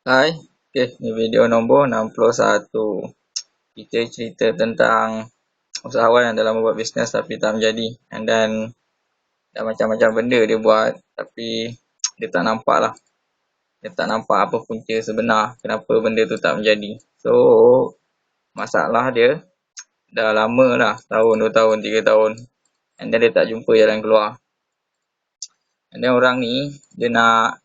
Hai, ni video nombor 61. Kita cerita tentang usahawan yang dalam membuat bisnes tapi tak menjadi. And then, dah macam-macam benda dia buat tapi dia tak nampak lah. Dia tak nampak apa punca sebenar kenapa benda tu tak menjadi. So, masalah dia dah lama lah. Tahun, 2 tahun, 3 tahun. And then dia tak jumpa jalan keluar. And then orang ni, dia nak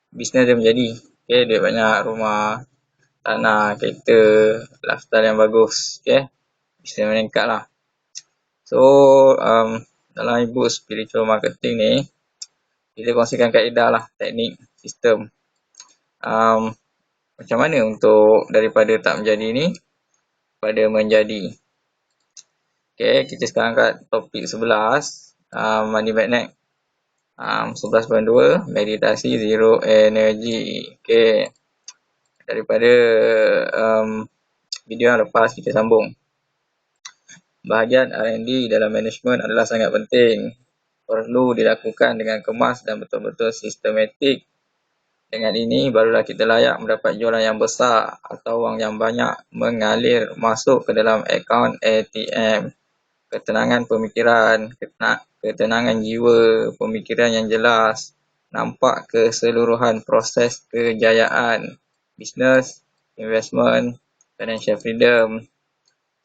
bisnes dia menjadi. Okay, dia banyak rumah, tanah, kereta, lifestyle yang bagus. Okay, bisnes meningkat lah. So, dalam ibu spiritual marketing ni, kita kongsikan kaedah lah, teknik, sistem. Um, Macam mana untuk daripada tak menjadi ni, pada menjadi. Okay, kita sekarang kat topik 11, Money Magnet. 11.2, meditasi zero energy. Okay, daripada video yang lepas kita sambung. Bahagian R&D dalam management adalah sangat penting. Perlu dilakukan dengan kemas dan betul-betul sistematik. Dengan ini, barulah kita layak mendapat jualan yang besar atau wang yang banyak mengalir masuk ke dalam akaun ATM. Ketenangan pemikiran, ketenangan jiwa, pemikiran yang jelas, nampak keseluruhan proses kejayaan, bisnes, investment, financial freedom,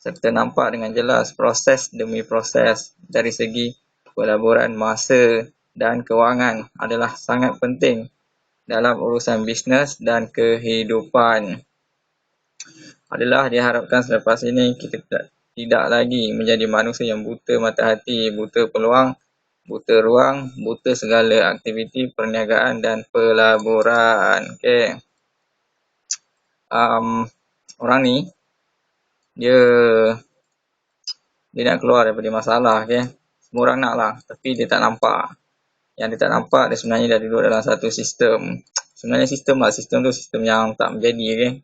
serta nampak dengan jelas proses demi proses dari segi pelaburan masa dan kewangan adalah sangat penting dalam urusan bisnes dan kehidupan. Adalah diharapkan selepas ini kita tidak lagi menjadi manusia yang buta mata hati, buta peluang, buta ruang, buta segala aktiviti perniagaan dan pelaburan. Okay. Orang ni, dia nak keluar daripada masalah. Okay. Semua orang nak lah, tapi dia tak nampak. Yang dia tak nampak, dia sebenarnya dah duduk dalam satu sistem. Sebenarnya sistem lah, sistem tu sistem yang tak menjadi. Okay.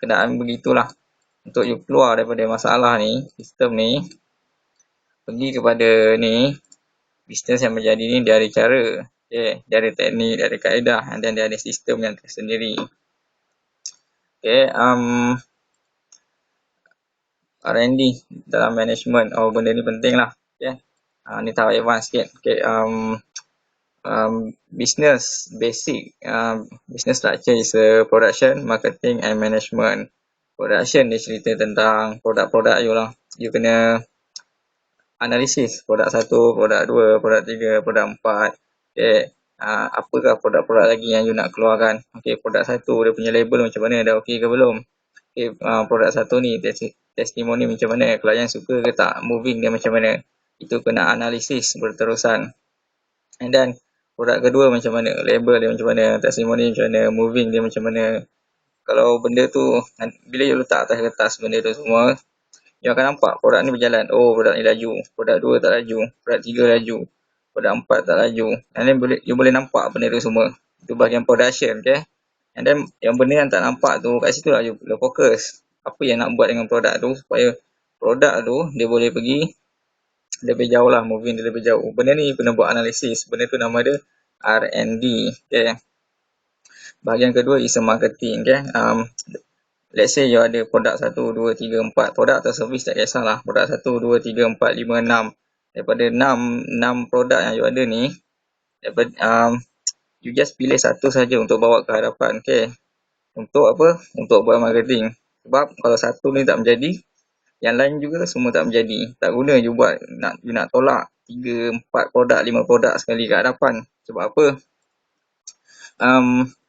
Keadaan begitulah. Untuk you keluar daripada masalah ni, sistem ni, pergi kepada ni, bisnes yang menjadi ni, dia ada cara. Okay. Dia ada teknik, dia ada kaedah, dan dia ada sistem yang tersendiri. Okay. R&D dalam management. Oh, benda ni penting lah. Okay. Ni tahap advance sikit. Okay. Business basic. Business structure is production, marketing and management. Production dia cerita tentang produk-produk you lah. You kena analisis produk 1, produk 2, produk 3, produk 4. Okay. Apakah produk-produk lagi yang you nak keluarkan. Okay, produk 1 dia punya label macam mana, dah okey ke belum. Okay, produk 1 ni testimoni macam mana, klien suka ke tak, moving dia macam mana. Itu kena analisis berterusan. And then produk kedua macam mana, label dia macam mana, testimoni macam mana, moving dia macam mana. Kalau benda tu, bila you letak atas kertas benda tu semua, you akan nampak produk ni berjalan. Oh, produk ni laju, produk 2 tak laju, produk 3 laju, produk 4 tak laju. And then you boleh nampak benda tu semua. Itu bahagian production. Okay. And then yang benda yang tak nampak tu, kat situ lah you fokus. Apa yang nak buat dengan produk tu, supaya produk tu dia boleh pergi lebih jauh lah, moving dia lebih jauh. Benda ni kena buat analisis. Benda tu nama dia R&D. Okay. Bahagian kedua is marketing. Okay. Let's say you ada produk 1, 2, 3, 4. Produk atau servis tak kisahlah. Produk 1, 2, 3, 4, 5, 6. Daripada 6 produk yang you ada ni, daripada, you just pilih satu saja untuk bawa ke hadapan. Okay. Untuk apa? Untuk buat marketing. Sebab kalau satu ni tak menjadi, yang lain juga semua tak menjadi. Tak guna you buat, you nak tolak 3, 4 produk, 5 produk sekali ke hadapan. Sebab apa?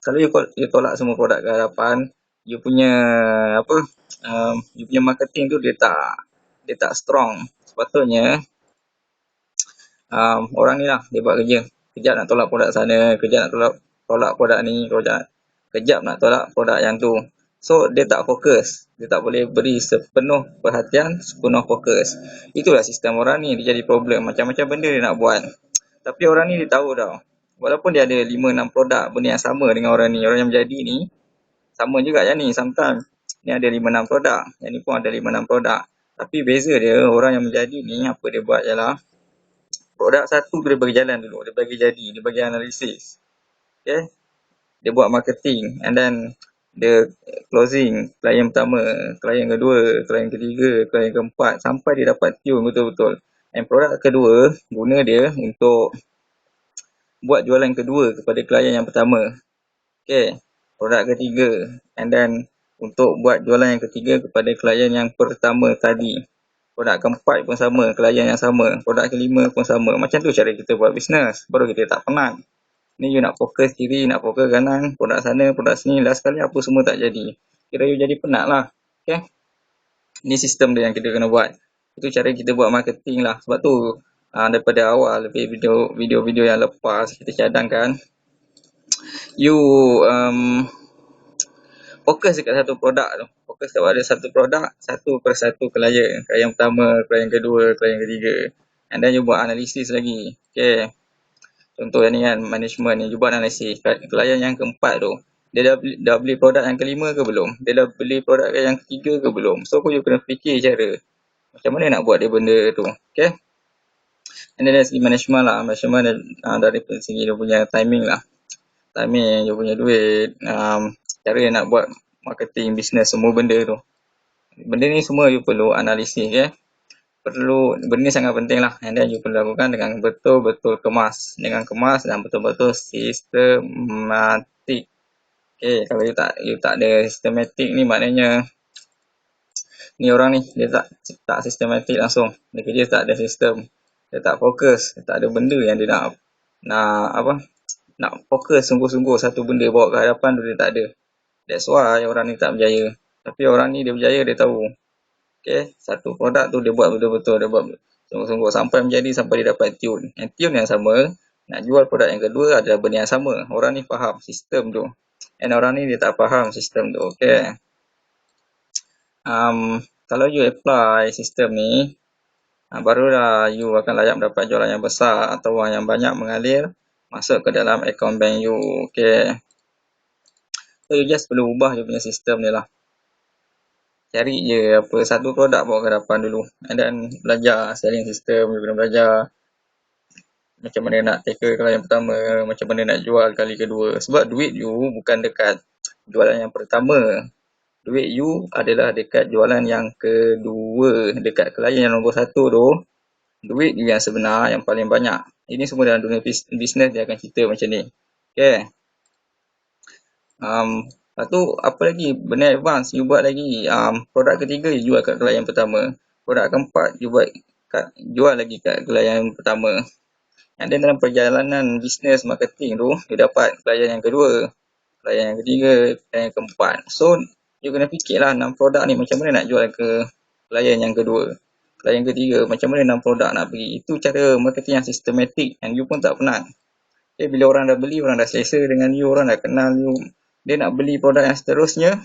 Kalau you tolak semua produk ke hadapan, you punya you punya marketing tu dia tak strong. Sepatutnya orang ni lah dia buat kerja. Kejap nak tolak produk sana, kejap nak tolak produk ni, kejap nak tolak produk yang tu. So dia tak fokus. Dia tak boleh beri sepenuh perhatian, sepenuh fokus. Itulah sistem orang ni, dia jadi problem. Macam-macam benda dia nak buat. Tapi orang ni dia tahu tau. Walaupun dia ada 5-6 produk benda yang sama dengan orang ni, orang yang menjadi ni sama juga yang ni. Sometimes ni ada 5-6 produk, yang ni pun ada 5-6 produk. Tapi beza dia, orang yang menjadi ni apa dia buat ialah produk satu tu dia bagi jalan dulu, dia bagi jadi, dia bagi analisis. Okay. dia buat marketing, and then dia closing klien pertama, klien kedua, klien ketiga, klien keempat, sampai dia dapat tune betul-betul. And produk kedua guna dia untuk buat jualan kedua kepada klien yang pertama. Okay, produk ketiga, and then untuk buat jualan yang ketiga kepada klien yang pertama tadi. Produk keempat pun sama, klien yang sama. Produk kelima pun sama. Macam tu cara kita buat bisnes. Baru kita tak penat. Ni you nak fokus kiri, nak fokus kanan, produk sana, produk sini. Last kali apa semua tak jadi. Kira you jadi penat lah. Okay. Ni sistem dia yang kita kena buat. Itu cara kita buat marketing lah. Sebab tu daripada awal, video-video yang lepas kita cadangkan, you fokus dekat satu produk tu. Fokus kepada satu produk, satu persatu klien. Klien pertama, klien kedua, klien ketiga. And then you buat analisis lagi. Okay. Contoh ni kan, management ni, you buat analisis. Klien yang keempat tu, dia dah beli produk yang kelima ke belum? Dia dah beli produk yang ketiga ke belum? So, you kena fikir cara macam mana nak buat dia benda tu. Okay. And then dari segi management lah. Management dari segi dia punya timing lah. Timing, dia punya duit, cara yang nak buat marketing, bisnes, semua benda tu. Benda ni semua you perlu analisis, ya. Benda ni sangat penting lah. And then you perlu lakukan dengan betul-betul kemas. Dengan kemas dan betul-betul sistematik. Okay, kalau you tak ada sistematik ni, maknanya ni orang ni, dia tak sistematik langsung. Dia kerja tak ada sistem. Dia tak fokus. Dia tak ada benda yang dia nak fokus sungguh-sungguh satu benda bawa ke hadapan tu, dia tak ada. That's why orang ni tak berjaya. Tapi orang ni dia berjaya, dia tahu. Okay, satu produk tu dia buat betul-betul, dia buat sungguh-sungguh sampai menjadi, sampai dia dapat tune. And tune yang sama, nak jual produk yang kedua adalah benda yang sama. Orang ni faham sistem tu. And orang ni dia tak faham sistem tu. Okay. Kalau you apply sistem ni, barulah you akan layak mendapat jualan yang besar atau wang yang banyak mengalir masuk ke dalam akaun bank you. Okay. So, you just perlu ubah you punya sistem ni lah. Cari je satu produk bawa ke hadapan dulu. And then belajar selling system. You kena belajar macam mana nak tackle klien pertama, macam mana nak jual kali kedua. Sebab duit you bukan dekat jualan yang pertama. Duit you adalah dekat jualan yang kedua. Dekat klien yang nombor satu tu, duit you yang sebenar, yang paling banyak. Ini semua dalam dunia bisnes dia akan cerita macam ni. Okay. Lepas tu, apa lagi? Benda advance, you buat lagi. Produk ketiga, you jual kat klien pertama. Produk keempat, you jual lagi kat klien pertama. And then dalam perjalanan bisnes marketing tu, you dapat klien yang kedua, klien yang ketiga, klien yang keempat. So, you kena fikirlah 6 produk ni macam mana nak jual ke klien yang kedua. Klien yang ketiga, macam mana 6 produk nak pergi. Itu cara marketing yang sistematik and you pun tak penat. Okay, bila orang dah beli, orang dah selesa dengan you, orang dah kenal you, dia nak beli produk yang seterusnya,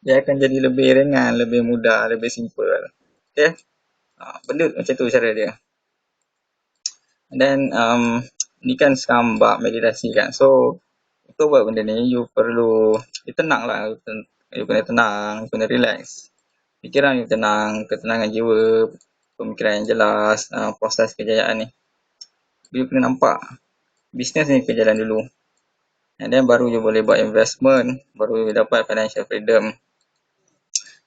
dia akan jadi lebih ringan, lebih mudah, lebih simple. Okay. Benda macam tu cara dia. And then, ni kan sekarang bab meditasi kan. So, untuk buat benda ni, you perlu, tenang lah. You kena tenang, you kena relax. Fikiran you tenang, ketenangan jiwa, pemikiran yang jelas, proses kejayaan ni. You kena nampak, bisnes ni berjalan dulu. And then baru you boleh buat investment, baru you dapat financial freedom.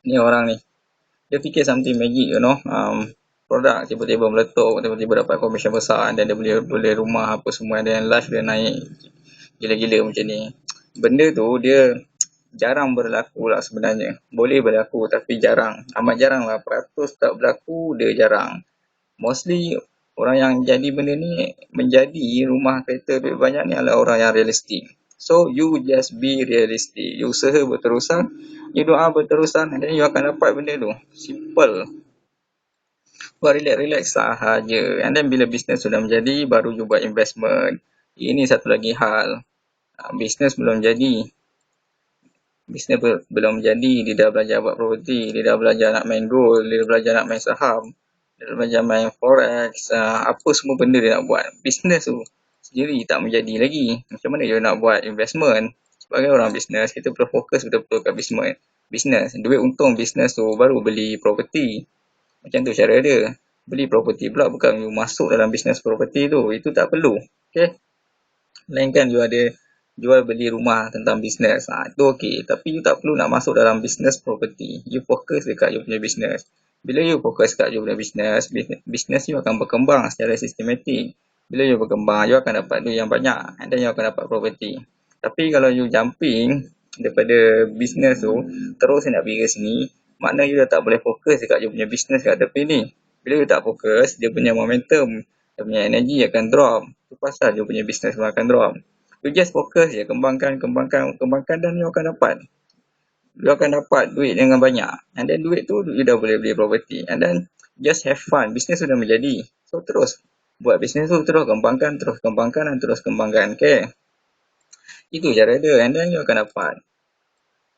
Ni orang ni, dia fikir something magic, you know. Produk tiba-tiba meletup, tiba-tiba dapat komisen besar, dan dia boleh rumah apa semua, dan life dia naik gila-gila macam ni. Benda tu dia jarang berlaku lah sebenarnya. Boleh berlaku tapi jarang. Amat jarang lah. Peratus tak berlaku, dia jarang. Mostly orang yang jadi benda ni, menjadi rumah kereta duit banyak ni adalah orang yang realistik. So, you just be realistic. You usaha berterusan, you doa berterusan, and then you akan dapat benda tu. Simple. Buat relax sahaja. And then bila bisnes sudah menjadi, baru you buat investment. Ini satu lagi hal. Bisnes belum jadi. Bisnes belum jadi, dia dah belajar buat property, dia dah belajar nak main gold, dia dah belajar nak main saham, dia dah belajar main forex, apa semua benda dia nak buat. Bisnes tu sendiri tak menjadi lagi. Macam mana dia nak buat investment? Sebagai orang bisnes, kita perlu fokus betul-betul kat bisnes. Duit untung bisnes tu baru beli property. Macam tu cara dia. Beli property pula bukan you masuk dalam bisnes property tu. Itu tak perlu. Okay. Lainkan you ada jual beli rumah, tentang bisnes. Itu okey. Tapi you tak perlu nak masuk dalam bisnes property. You fokus dekat you punya bisnes. Bila you fokus kat you punya bisnes, bisnes you akan berkembang secara sistematik. Bila you berkembang, you akan dapat duit yang banyak. And then you akan dapat property. Tapi kalau you jumping daripada bisnes tu, terus you nak pergi ke sini, makna you dah tak boleh fokus dekat you punya bisnes kat tepi ni. Bila you tak fokus, dia punya momentum, dia punya energi akan drop. Itu pasal you punya bisnes pun akan drop. You just fokus je, kembangkan dan you akan dapat. You akan dapat duit dengan banyak. And then duit tu you dah boleh beli property. And then just have fun. Bisnes sudah menjadi. So terus buat bisnes tu, terus kembangkan dan terus kembangkan. Okay. Itu cara dia. And then you akan dapat.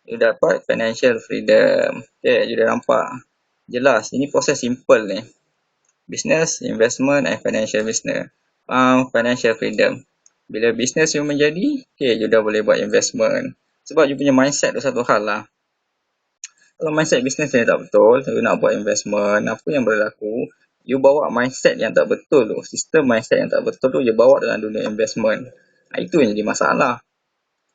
You dapat financial freedom. Okay, you dah nampak. Jelas, ini proses simple ni. Business, investment and financial business. Financial freedom. Bila business you menjadi, okay, you dah boleh buat investment. Sebab you punya mindset tu satu hal lah. Kalau mindset business ni tak betul, you nak buat investment, apa yang berlaku, you bawa mindset yang tak betul tu, sistem mindset yang tak betul tu, you bawa dalam dunia investment. Itu yang jadi masalah.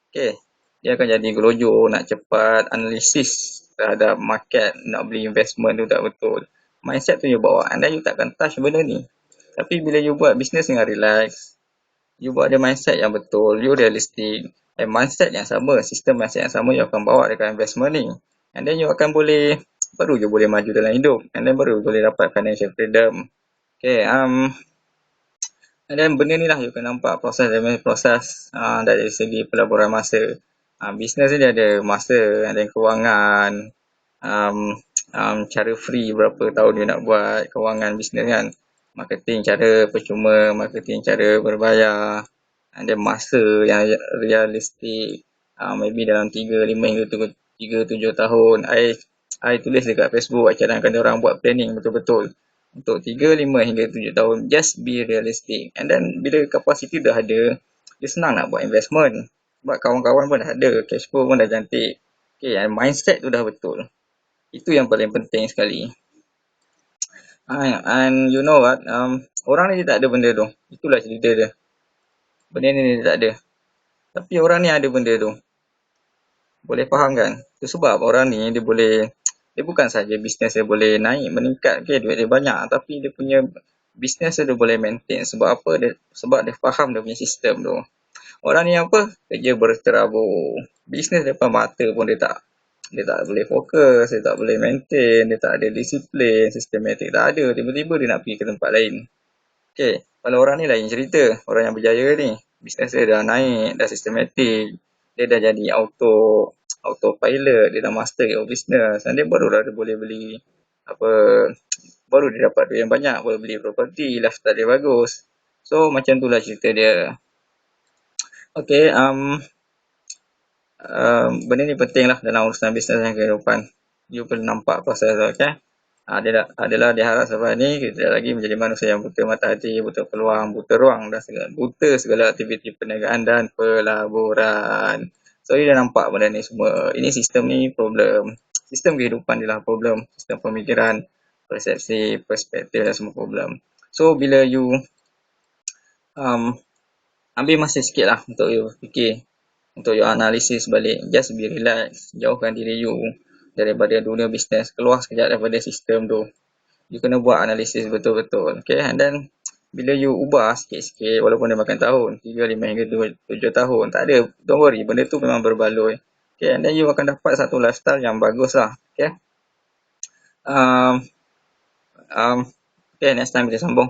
Okay. Dia akan jadi gelojoh, nak cepat, analisis terhadap market, nak beli investment tu tak betul. Mindset tu you bawa, and then you takkan touch benda ni. Tapi bila you buat business dengan relax, you buat ada mindset yang betul, you realistic, and mindset yang sama, sistem mindset yang sama you akan bawa dekat investment ni. And then you akan boleh, baru you boleh maju dalam hidup. And then baru you boleh dapat financial freedom. Okay, and then benda ni lah you akan nampak proses demi proses dari segi pelaburan masa. Bisnes ni dia ada masa, ada kewangan, cara free berapa tahun you nak buat kewangan bisnes kan. Marketing cara percuma, marketing cara berbayar, ada masa yang realistik, maybe dalam 3, 5 hingga 3, 7 tahun. I tulis dekat Facebook, I cadangkan orang buat planning betul-betul untuk 3, 5 hingga 7 tahun. Just be realistic. And then bila kapasiti dah ada, dia senang nak buat investment. Sebab kawan-kawan pun dah ada, cash flow pun dah cantik. Okay, and mindset tu dah betul. Itu yang paling penting sekali. And you know what, orang ni dia tak ada benda tu. Itulah cerita dia. Benda ni dia tak ada. Tapi orang ni ada benda tu. Boleh faham kan? Itu sebab orang ni dia boleh, dia bukan saja bisnes dia boleh naik, meningkat, okay, duit dia banyak. Tapi dia punya bisnes dia boleh maintain. Sebab apa? Sebab dia faham dia punya sistem tu. Orang ni apa? Kerja berterabur. Bisnes depan mata pun dia tak boleh fokus, dia tak boleh maintain, dia tak ada disiplin, sistematik tak ada. Tiba-tiba dia nak pergi ke tempat lain. Okay, kalau orang ni lain cerita. Orang yang berjaya ni, bisnes dia dah naik, dah sistematik, dia dah jadi autopilot, dia dah master your business. Dan dia barulah dia boleh beli baru dia dapat duit yang banyak, boleh beli property, lifestyle dia bagus. So macam itulah cerita dia. Okay, benda ni penting lah dalam urusan bisnes dan kehidupan. You perlu nampak proses tu, okay? Dia adalah diharap sampai ni kita lagi menjadi manusia yang buta mata hati, buta peluang, buta ruang dan buta segala aktiviti perniagaan dan pelaburan. So, you dah nampak benda ni semua. Ini sistem ni problem. Sistem kehidupan dia lah problem. Sistem pemikiran, persepsi, perspektif dan semua problem. So, bila you ambil masa sikit lah untuk you fikir, untuk you analisis balik, just be relax, jauhkan diri you daripada dunia bisnes, keluar sekejap daripada sistem tu. You kena buat analisis betul-betul, okay? And then bila you ubah sikit-sikit, walaupun dia makan tahun, 3, 5 hingga 7 tahun, tak ada, don't worry, benda tu memang berbaloi, okay? And then you akan dapat satu lifestyle yang bagus lah, okay? Okay, next time kita sambung.